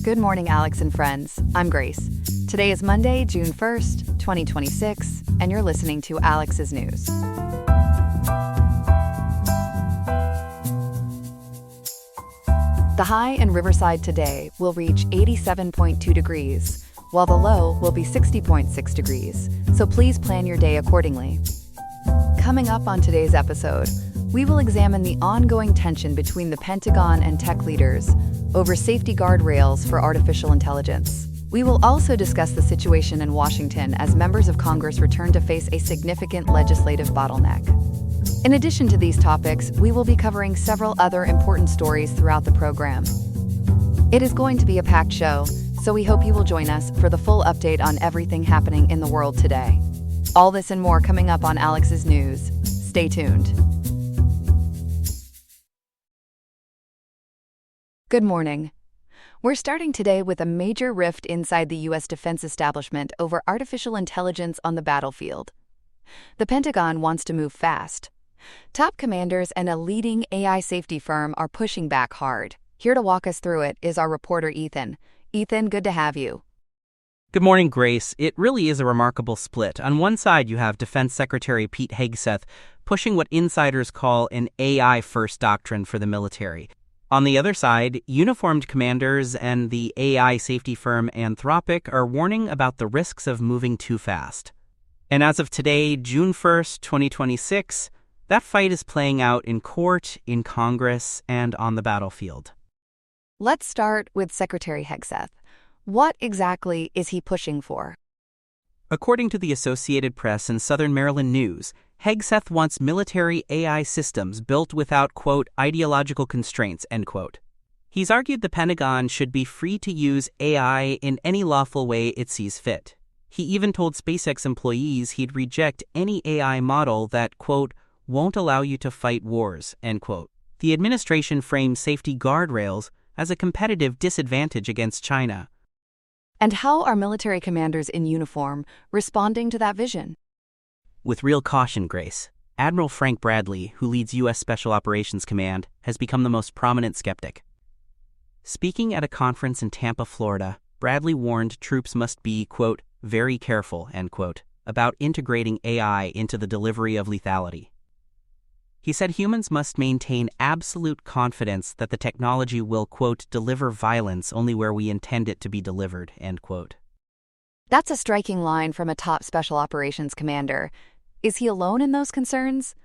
Good morning, Alex and friends. I'm Grace. Today is Monday, June 1st, 2026, and you're listening to Alex's News. The high in Riverside today will reach 87.2 degrees, while the low will be 60.6 degrees, so please plan your day accordingly. Coming up on today's episode, we will examine the ongoing tension between the Pentagon and tech leaders over safety guardrails for artificial intelligence. We will also discuss the situation in Washington as members of Congress return to face a significant legislative bottleneck. In addition to these topics, we will be covering several other important stories throughout the program. It is going to be a packed show, so we hope you will join us for the full update on everything happening in the world today. All this and more coming up on Alex's News. Stay tuned. Good morning. We're starting today with a major rift inside the U.S. defense establishment over artificial intelligence on the battlefield. The Pentagon wants to move fast. Top commanders and a leading AI safety firm are pushing back hard. Here to walk us through it is our reporter Ethan. Ethan, good to have you. Good morning, Grace. It really is a remarkable split. On one side, you have Defense Secretary Pete Hegseth pushing what insiders call an AI-first doctrine for the military. On the other side, uniformed commanders and the AI safety firm Anthropic are warning about the risks of moving too fast. And as of today, June 1st, 2026, that fight is playing out in court, in Congress, and on the battlefield. Let's start with Secretary Hegseth. What exactly is he pushing for? According to the Associated Press and Southern Maryland News, Hegseth wants military AI systems built without, quote, ideological constraints, end quote. He's argued the Pentagon should be free to use AI in any lawful way it sees fit. He even told SpaceX employees he'd reject any AI model that, quote, won't allow you to fight wars, end quote. The administration frames safety guardrails as a competitive disadvantage against China. And how are military commanders in uniform responding to that vision? With real caution, Grace. Admiral Frank Bradley, who leads U.S. Special Operations Command, has become the most prominent skeptic. Speaking at a conference in Tampa, Florida, Bradley warned troops must be, quote, very careful, end quote, about integrating AI into the delivery of lethality. He said humans must maintain absolute confidence that the technology will, quote, deliver violence only where we intend it to be delivered, end quote. That's a striking line from a top special operations commander. Is he alone in those concerns?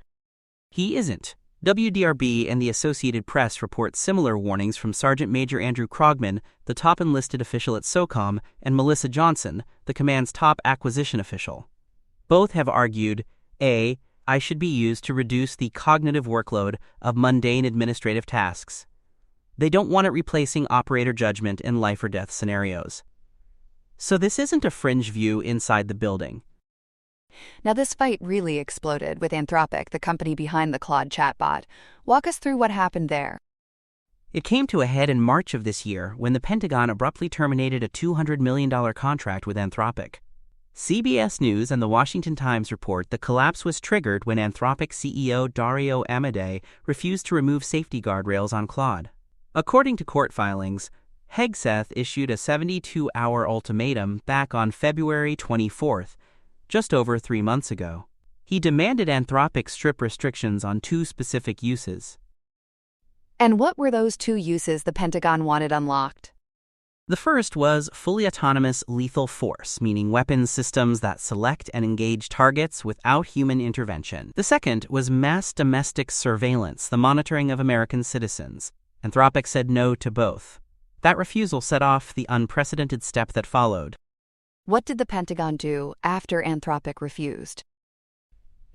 He isn't. WDRB and the Associated Press report similar warnings from Sergeant Major Andrew Krogman, the top enlisted official at SOCOM, and Melissa Johnson, the command's top acquisition official. Both have argued, AI should be used to reduce the cognitive workload of mundane administrative tasks. They don't want it replacing operator judgment in life or death scenarios. So this isn't a fringe view inside the building. Now this fight really exploded with Anthropic, the company behind the Claude chatbot. Walk us through what happened there. It came to a head in March of this year when the Pentagon abruptly terminated a $200 million contract with Anthropic. CBS News and the Washington Times report the collapse was triggered when Anthropic CEO Dario Amodei refused to remove safety guardrails on Claude. According to court filings, Hegseth issued a 72-hour ultimatum back on February 24th, just over 3 months ago. He demanded Anthropic strip restrictions on 2 specific uses. And what were those 2 uses the Pentagon wanted unlocked? The first was fully autonomous lethal force, meaning weapons systems that select and engage targets without human intervention. The second was mass domestic surveillance, the monitoring of American citizens. Anthropic said no to both. That refusal set off the unprecedented step that followed. What did the Pentagon do after Anthropic refused?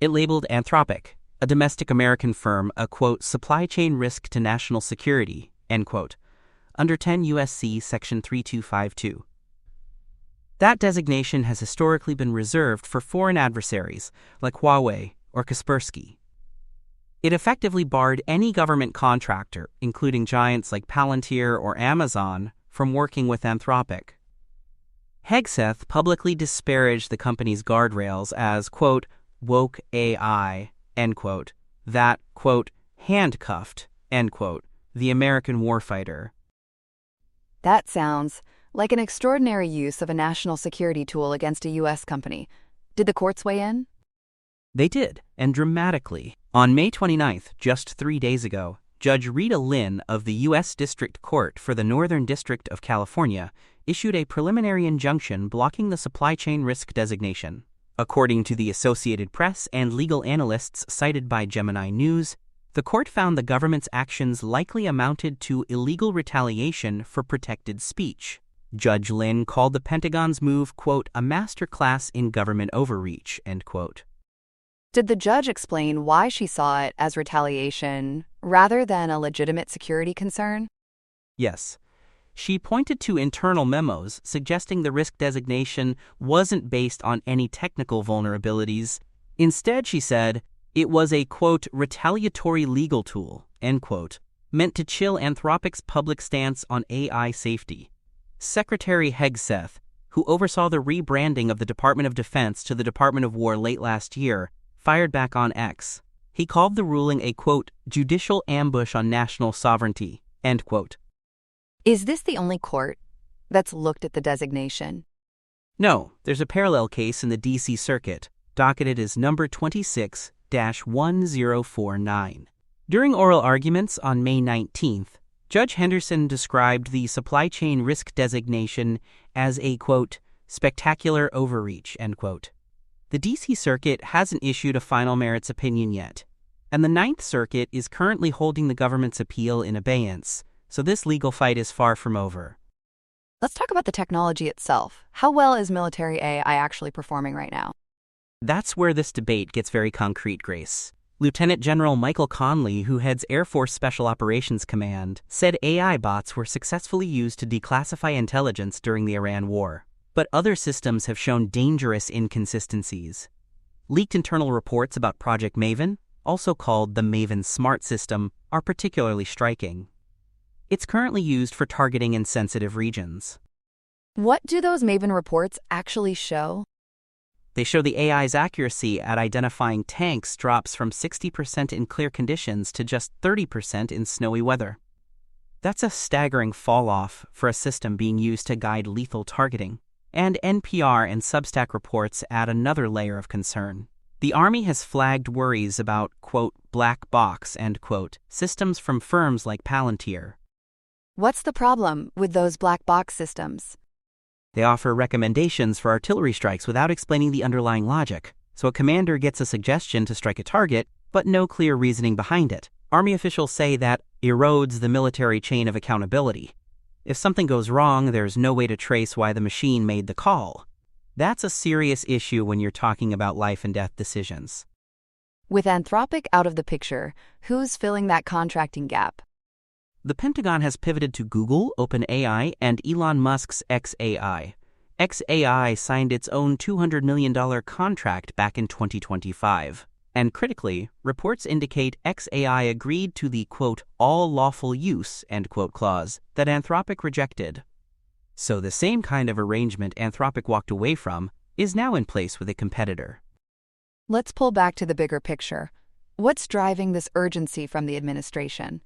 It labeled Anthropic, a domestic American firm, a, quote, supply chain risk to national security, end quote, under 10 U.S.C. Section 3252. That designation has historically been reserved for foreign adversaries like Huawei or Kaspersky. It effectively barred any government contractor, including giants like Palantir or Amazon, from working with Anthropic. Hegseth publicly disparaged the company's guardrails as, quote, woke AI, end quote, that, quote, handcuffed, end quote, the American warfighter. That sounds like an extraordinary use of a national security tool against a U.S. company. Did the courts weigh in? They did, and dramatically. On May 29th, just 3 days ago, Judge Rita Lynn of the U.S. District Court for the Northern District of California issued a preliminary injunction blocking the supply chain risk designation. According to the Associated Press and legal analysts cited by Gemini News, the court found the government's actions likely amounted to illegal retaliation for protected speech. Judge Lynn called the Pentagon's move, quote, a masterclass in government overreach, end quote. Did the judge explain why she saw it as retaliation rather than a legitimate security concern? Yes. She pointed to internal memos suggesting the risk designation wasn't based on any technical vulnerabilities. Instead, she said, it was a, quote, retaliatory legal tool, end quote, meant to chill Anthropic's public stance on AI safety. Secretary Hegseth, who oversaw the rebranding of the Department of Defense to the Department of War late last year, fired back on X. He called the ruling a, quote, judicial ambush on national sovereignty, end quote. Is this the only court that's looked at the designation? No, there's a parallel case in the D.C. Circuit, docketed as number 26-1049. During oral arguments on May 19th, Judge Henderson described the supply chain risk designation as a, quote, spectacular overreach, end quote. The D.C. Circuit hasn't issued a final merits opinion yet, and the Ninth Circuit is currently holding the government's appeal in abeyance, so this legal fight is far from over. Let's talk about the technology itself. How well is military AI actually performing right now? That's where this debate gets very concrete, Grace. Lieutenant General Michael Conley, who heads Air Force Special Operations Command, said AI bots were successfully used to declassify intelligence during the Iran war. But other systems have shown dangerous inconsistencies. Leaked internal reports about Project Maven, also called the Maven Smart System, are particularly striking. It's currently used for targeting in sensitive regions. What do those Maven reports actually show? They show the AI's accuracy at identifying tanks drops from 60% in clear conditions to just 30% in snowy weather. That's a staggering fall-off for a system being used to guide lethal targeting. And NPR and Substack reports add another layer of concern. The Army has flagged worries about, quote, black box, end quote, systems from firms like Palantir. What's the problem with those black box systems? They offer recommendations for artillery strikes without explaining the underlying logic, so a commander gets a suggestion to strike a target, but no clear reasoning behind it. Army officials say that erodes the military chain of accountability. If something goes wrong, there's no way to trace why the machine made the call. That's a serious issue when you're talking about life and death decisions. With Anthropic out of the picture, who's filling that contracting gap? The Pentagon has pivoted to Google, OpenAI, and Elon Musk's xAI. xAI signed its own $200 million contract back in 2025. And critically, reports indicate xAI agreed to the, quote, all lawful use, end quote, clause that Anthropic rejected. So the same kind of arrangement Anthropic walked away from is now in place with a competitor. Let's pull back to the bigger picture. What's driving this urgency from the administration?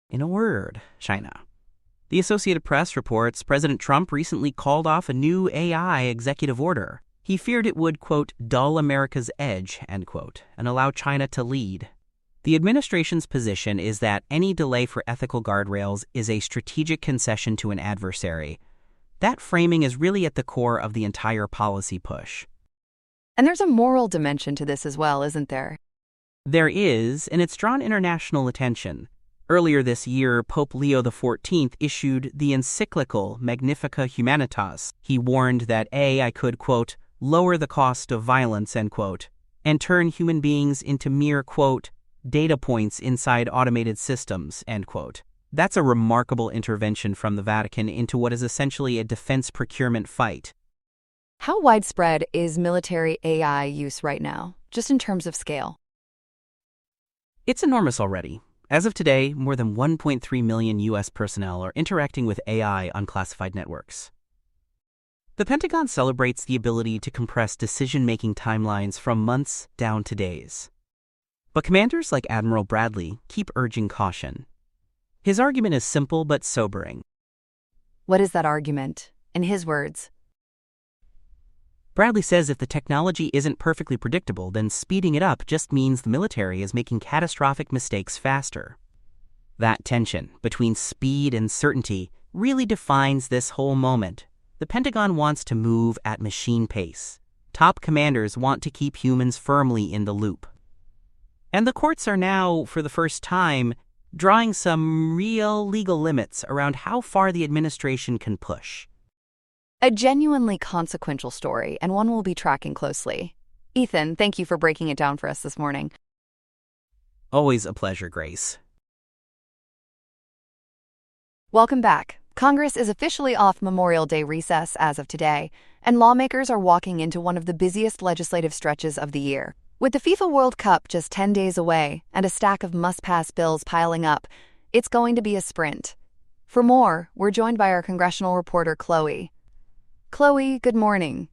In a word, China. The Associated Press reports President Trump recently called off a new AI executive order. He feared it would, quote, dull America's edge, end quote, and allow China to lead. The administration's position is that any delay for ethical guardrails is a strategic concession to an adversary. That framing is really at the core of the entire policy push. And there's a moral dimension to this as well, isn't there? There is, and it's drawn international attention. Earlier this year, Pope Leo XIV issued the encyclical Magnificat Humanitas. He warned that AI could, quote, lower the cost of violence, end quote, and turn human beings into mere, quote, data points inside automated systems, end quote. That's a remarkable intervention from the Vatican into what is essentially a defense procurement fight. How widespread is military AI use right now, just in terms of scale? It's enormous already. As of today, more than 1.3 million U.S. personnel are interacting with AI on classified networks. The Pentagon celebrates the ability to compress decision-making timelines from months down to days. But commanders like Admiral Bradley keep urging caution. His argument is simple but sobering. What is that argument? In his words, Bradley says if the technology isn't perfectly predictable, then speeding it up just means the military is making catastrophic mistakes faster. That tension between speed and certainty really defines this whole moment. The Pentagon wants to move at machine pace. Top commanders want to keep humans firmly in the loop. And the courts are now, for the first time, drawing some real legal limits around how far the administration can push. a genuinely consequential story and one we'll be tracking closely. Ethan, thank you for breaking it down for us this morning. Always a pleasure, Grace. Welcome back. Congress is officially off Memorial Day recess as of today, and lawmakers are walking into one of the busiest legislative stretches of the year. With the FIFA World Cup just 10 days away and a stack of must-pass bills piling up, it's going to be a sprint. For more, we're joined by our congressional reporter, Chloe. Chloe, good morning.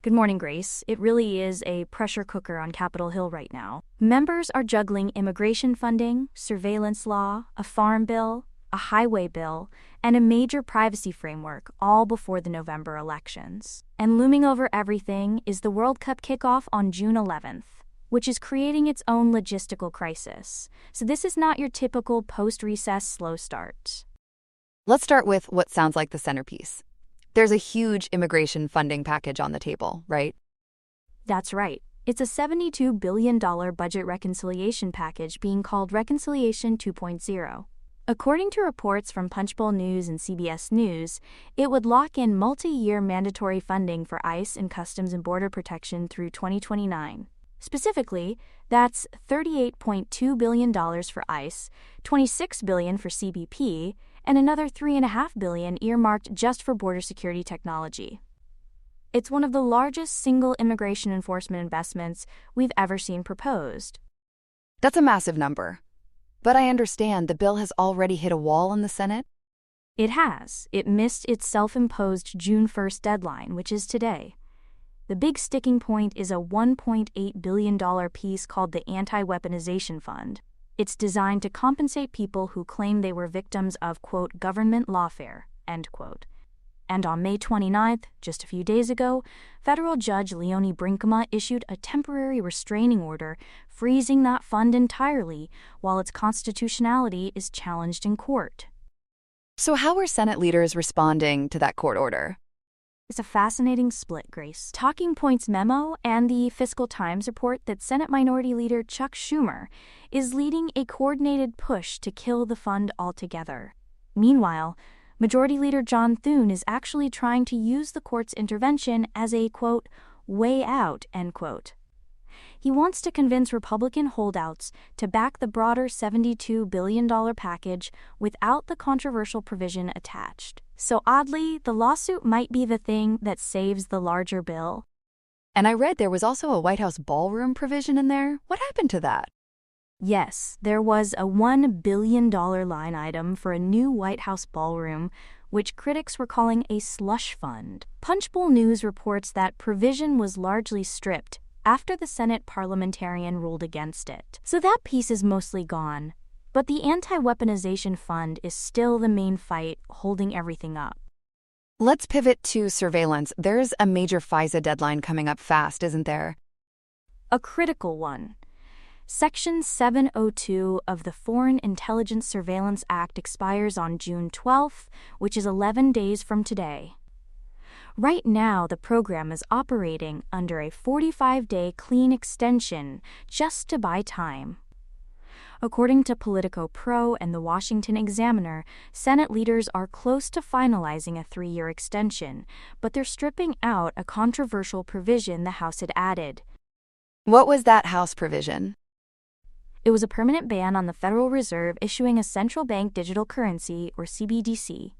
Good morning, Grace. It really is a pressure cooker on Capitol Hill right now. Members are juggling immigration funding, surveillance law, a farm bill, a highway bill, and a major privacy framework, all before the November elections. And looming over everything is the World Cup kickoff on June 11th, which is creating its own logistical crisis. So this is not your typical post-recess slow start. Let's start with what sounds like the centerpiece. There's a huge immigration funding package on the table, right? That's right. It's a $72 billion budget reconciliation package being called Reconciliation 2.0. According to reports from Punchbowl News and CBS News, it would lock in multi-year mandatory funding for ICE and Customs and Border Protection through 2029. Specifically, that's $38.2 billion for ICE, $26 billion for CBP, and another $3.5 billion earmarked just for border security technology. It's one of the largest single immigration enforcement investments we've ever seen proposed. That's a massive number. But I understand the bill has already hit a wall in the Senate? It has. It missed its self-imposed June 1st deadline, which is today. The big sticking point is a $1.8 billion piece called the Anti-Weaponization Fund. It's designed to compensate people who claim they were victims of, quote, government lawfare, end quote. And on May 29th, just a few days ago, federal judge Leonie Brinkema issued a temporary restraining order freezing that fund entirely while its constitutionality is challenged in court. So how are Senate leaders responding to that court order? It's a fascinating split, Grace. Talking Points memo and the Fiscal Times report that Senate Minority Leader Chuck Schumer is leading a coordinated push to kill the fund altogether. Meanwhile, Majority Leader John Thune is actually trying to use the court's intervention as a, quote, way out, end quote. He wants to convince Republican holdouts to back the broader $72 billion package without the controversial provision attached. So oddly, the lawsuit might be the thing that saves the larger bill. And I read there was also a White House ballroom provision in there. What happened to that? Yes, there was a $1 billion line item for a new White House ballroom, which critics were calling a slush fund. Punchbowl News reports that provision was largely stripped after the Senate parliamentarian ruled against it. So that piece is mostly gone. But the Anti-Weaponization Fund is still the main fight holding everything up. Let's pivot to surveillance. There's a major FISA deadline coming up fast, isn't there? A critical one. Section 702 of the Foreign Intelligence Surveillance Act expires on June 12th, which is 11 days from today. Right now, the program is operating under a 45-day clean extension just to buy time. According to Politico Pro and the Washington Examiner, Senate leaders are close to finalizing a 3-year extension, but they're stripping out a controversial provision the House had added. What was that House provision? It was a permanent ban on the Federal Reserve issuing a central bank digital currency, or CBDC.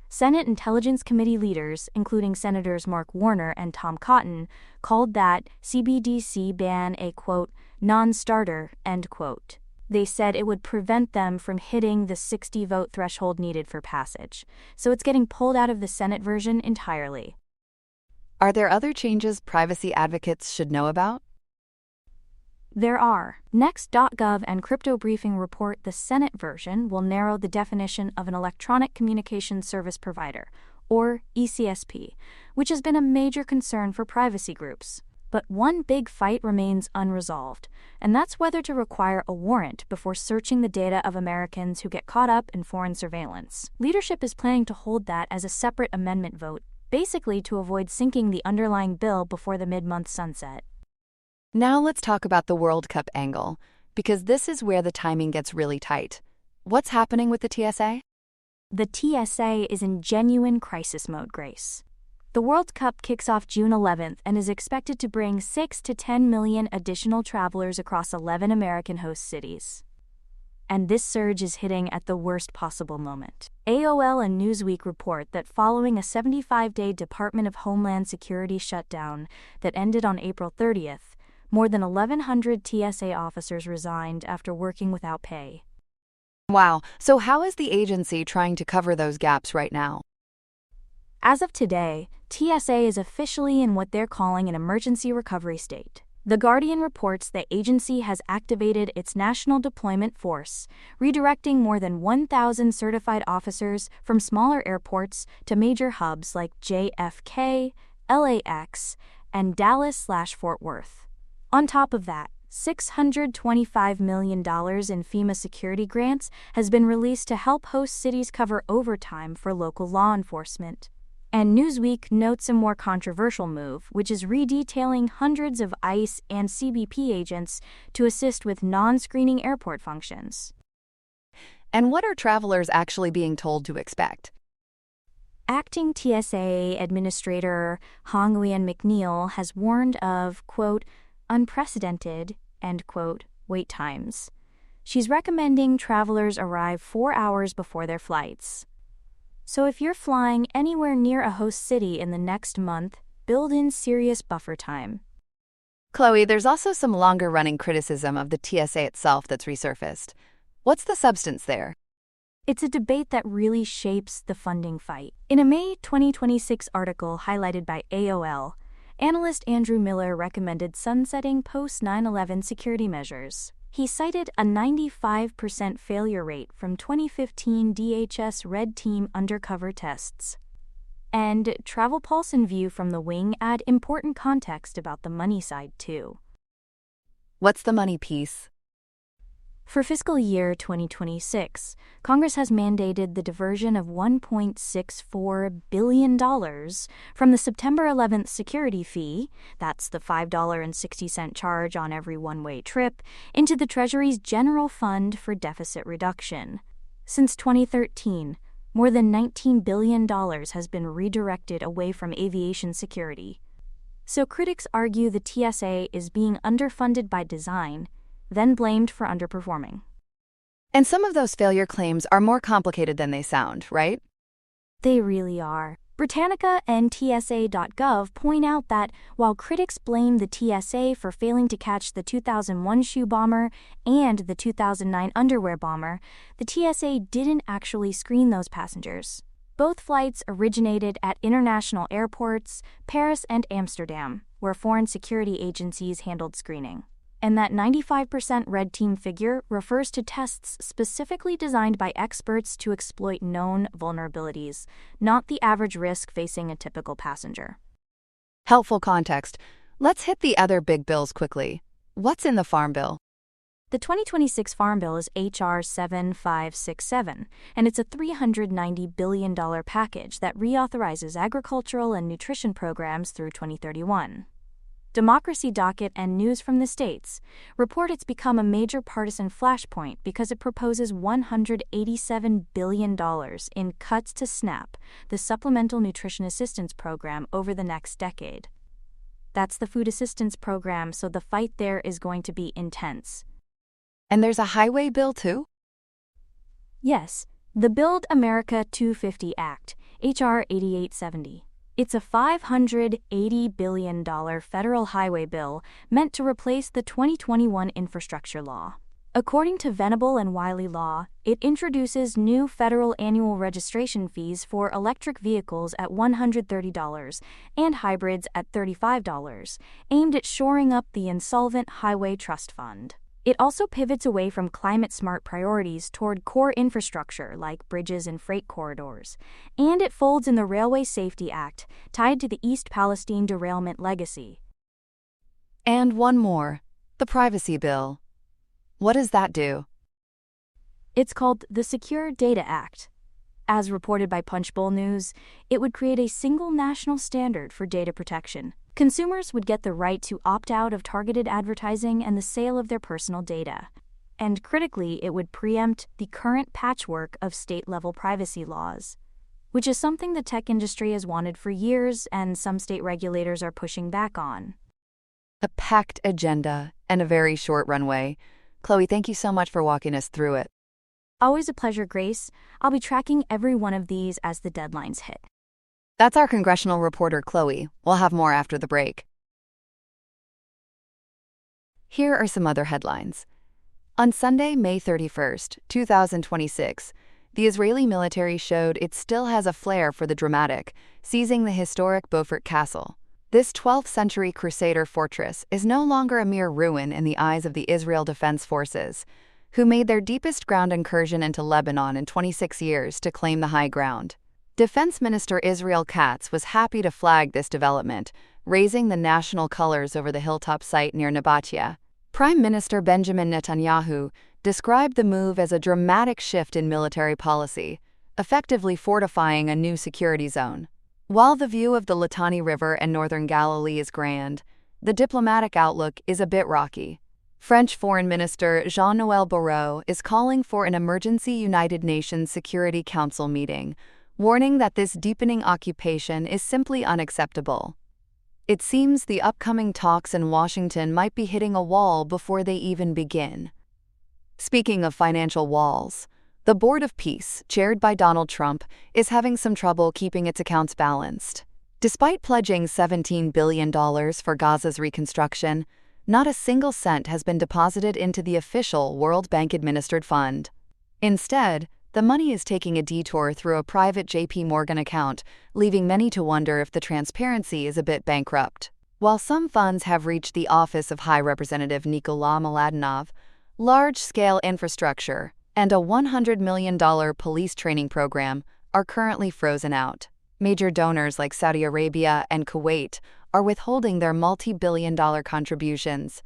Senate Intelligence Committee leaders, including Senators Mark Warner and Tom Cotton, called that CBDC ban a, quote, non-starter, end quote. They said it would prevent them from hitting the 60-vote threshold needed for passage, so it's getting pulled out of the Senate version entirely. Are there other changes privacy advocates should know about? There are. Next.gov and Crypto Briefing report the Senate version will narrow the definition of an electronic communications service provider, or ECSP, which has been a major concern for privacy groups. But one big fight remains unresolved, and that's whether to require a warrant before searching the data of Americans who get caught up in foreign surveillance. Leadership is planning to hold that as a separate amendment vote, basically to avoid sinking the underlying bill before the mid-month sunset. Now let's talk about the World Cup angle, because this is where the timing gets really tight. What's happening with the TSA? The TSA is in genuine crisis mode, Grace. The World Cup kicks off June 11th and is expected to bring 6 to 10 million additional travelers across 11 American host cities. And this surge is hitting at the worst possible moment. AOL and Newsweek report that following a 75-day Department of Homeland Security shutdown that ended on April 30th, more than 1,100 TSA officers resigned after working without pay. Wow, so how is the agency trying to cover those gaps right now? As of today, TSA is officially in what they're calling an emergency recovery state. The Guardian reports the agency has activated its national deployment force, redirecting more than 1,000 certified officers from smaller airports to major hubs like JFK, LAX, and Dallas/Fort Worth. On top of that, $625 million in FEMA security grants has been released to help host cities cover overtime for local law enforcement. And Newsweek notes a more controversial move, which is redetailing hundreds of ICE and CBP agents to assist with non-screening airport functions. And what are travelers actually being told to expect? Acting TSA Administrator Hong Nguyen McNeil has warned of, quote, unprecedented, end quote, wait times. She's recommending travelers arrive 4 hours before their flights. So if you're flying anywhere near a host city in the next month, build in serious buffer time. Chloe, there's also some longer-running criticism of the TSA itself that's resurfaced. What's the substance there? It's a debate that really shapes the funding fight. In a May 2026 article highlighted by AOL, analyst Andrew Miller recommended sunsetting post-9/11 security measures. He cited a 95% failure rate from 2015 DHS Red Team undercover tests. And Travel Pulse and View from the Wing add important context about the money side too. What's the money piece? For fiscal year 2026, Congress has mandated the diversion of $1.64 billion from the September 11th security fee, that's the $5.60 charge on every one-way trip, into the Treasury's General Fund for Deficit Reduction. Since 2013, more than $19 billion has been redirected away from aviation security. So critics argue the TSA is being underfunded by design, then blamed for underperforming. And some of those failure claims are more complicated than they sound, right? They really are. Britannica and TSA.gov point out that while critics blame the TSA for failing to catch the 2001 shoe bomber and the 2009 underwear bomber, the TSA didn't actually screen those passengers. Both flights originated at international airports, Paris and Amsterdam, where foreign security agencies handled screening. And that 95% red team figure refers to tests specifically designed by experts to exploit known vulnerabilities, not the average risk facing a typical passenger. Helpful context. Let's hit the other big bills quickly. What's in the Farm Bill? The 2026 Farm Bill is H.R. 7567, and it's a $390 billion package that reauthorizes agricultural and nutrition programs through 2031. Democracy Docket and News from the States report it's become a major partisan flashpoint because it proposes $187 billion in cuts to SNAP, the Supplemental Nutrition Assistance Program, over the next decade. That's the food assistance program, so the fight there is going to be intense. And there's a highway bill too? Yes, the Build America 250 Act, H.R. 8870. It's a $580 billion federal highway bill meant to replace the 2021 infrastructure law. According to Venable and Wiley Law, it introduces new federal annual registration fees for electric vehicles at $130 and hybrids at $35, aimed at shoring up the insolvent Highway Trust Fund. It also pivots away from climate-smart priorities toward core infrastructure like bridges and freight corridors, and it folds in the Railway Safety Act, tied to the East Palestine derailment legacy. And one more, the Privacy Bill. What does that do? It's called the Secure Data Act. As reported by Punchbowl News, it would create a single national standard for data protection. Consumers would get the right to opt out of targeted advertising and the sale of their personal data. And critically, it would preempt the current patchwork of state-level privacy laws, which is something the tech industry has wanted for years and some state regulators are pushing back on. A packed agenda and a very short runway. Chloe, thank you so much for walking us through it. Always a pleasure, Grace. I'll be tracking every one of these as the deadlines hit. That's our congressional reporter, Chloe. We'll have more after the break. Here are some other headlines. On Sunday, May 31st, 2026, the Israeli military showed it still has a flair for the dramatic, seizing the historic Beaufort Castle. This 12th-century Crusader fortress is no longer a mere ruin in the eyes of the Israel Defense Forces, who made their deepest ground incursion into Lebanon in 26 years to claim the high ground. Defense Minister Israel Katz was happy to flag this development, raising the national colors over the hilltop site near Nabatea. Prime Minister Benjamin Netanyahu described the move as a dramatic shift in military policy, effectively fortifying a new security zone. While the view of the Litani River and northern Galilee is grand, the diplomatic outlook is a bit rocky. French Foreign Minister Jean-Noël Barrot is calling for an emergency United Nations Security Council meeting, warning that this deepening occupation is simply unacceptable. It seems the upcoming talks in Washington might be hitting a wall before they even begin. Speaking of financial walls, the Board of Peace, chaired by Donald Trump, is having some trouble keeping its accounts balanced. Despite pledging $17 billion for Gaza's reconstruction, not a single cent has been deposited into the official World Bank-administered fund. Instead, the money is taking a detour through a private J.P. Morgan account, leaving many to wonder if the transparency is a bit bankrupt. While some funds have reached the office of High Representative Nikola Mladenov, large-scale infrastructure and a $100 million police training program are currently frozen out. Major donors like Saudi Arabia and Kuwait are withholding their multi-billion-dollar contributions,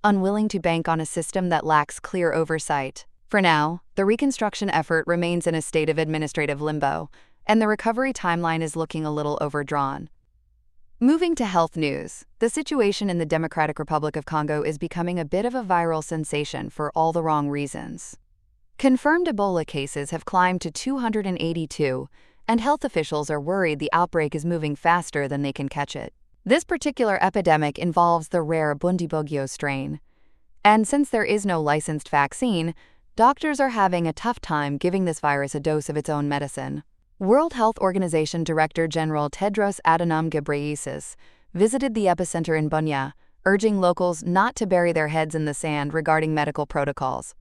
unwilling to bank on a system that lacks clear oversight. For now, the reconstruction effort remains in a state of administrative limbo, and the recovery timeline is looking a little overdrawn. Moving to health news, the situation in the Democratic Republic of Congo is becoming a bit of a viral sensation for all the wrong reasons. Confirmed Ebola cases have climbed to 282, and health officials are worried the outbreak is moving faster than they can catch it. This particular epidemic involves the rare Bundibugyo strain. And since there is no licensed vaccine, doctors are having a tough time giving this virus a dose of its own medicine. World Health Organization Director General Tedros Adhanom Ghebreyesus visited the epicenter in Bunia, urging locals not to bury their heads in the sand regarding medical protocols.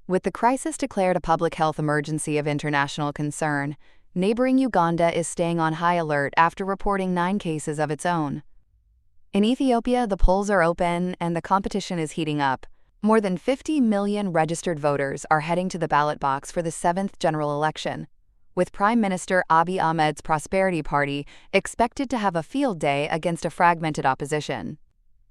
With the crisis declared a public health emergency of international concern, neighboring Uganda is staying on high alert after reporting 9 cases of its own. In Ethiopia, the polls are open and the competition is heating up. More than 50 million registered voters are heading to the ballot box for the 7th general election, with Prime Minister Abiy Ahmed's Prosperity Party expected to have a field day against a fragmented opposition.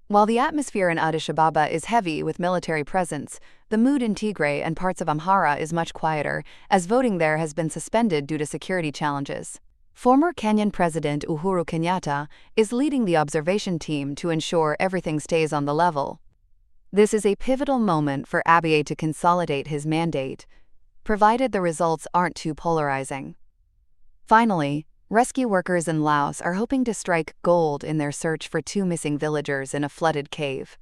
While the atmosphere in Addis Ababa is heavy with military presence, the mood in Tigray and parts of Amhara is much quieter, as voting there has been suspended due to security challenges. Former Kenyan President Uhuru Kenyatta is leading the observation team to ensure everything stays on the level. This is a pivotal moment for Abiy to consolidate his mandate, provided the results aren't too polarizing. Finally, rescue workers in Laos are hoping to strike gold in their search for 2 missing villagers in a flooded cave.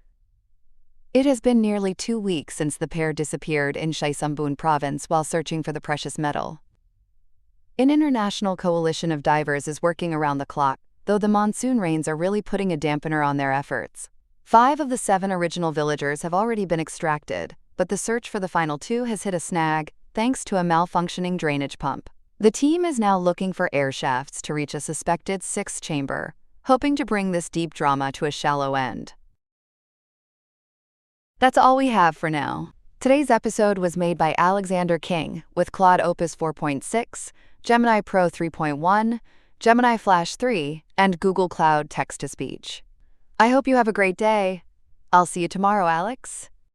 It has been nearly 2 weeks since the pair disappeared in Chaisambun province while searching for the precious metal. An international coalition of divers is working around the clock, though the monsoon rains are really putting a dampener on their efforts. 5 of the 7 original villagers have already been extracted, but the search for the final two has hit a snag thanks to a malfunctioning drainage pump. The team is now looking for air shafts to reach a suspected sixth chamber, hoping to bring this deep drama to a shallow end. That's all we have for now. Today's episode was made by Alexander King with Claude Opus 4.6, Gemini Pro 3.1, Gemini Flash 3, and Google Cloud Text-to-Speech. I hope you have a great day. I'll see you tomorrow, Alex.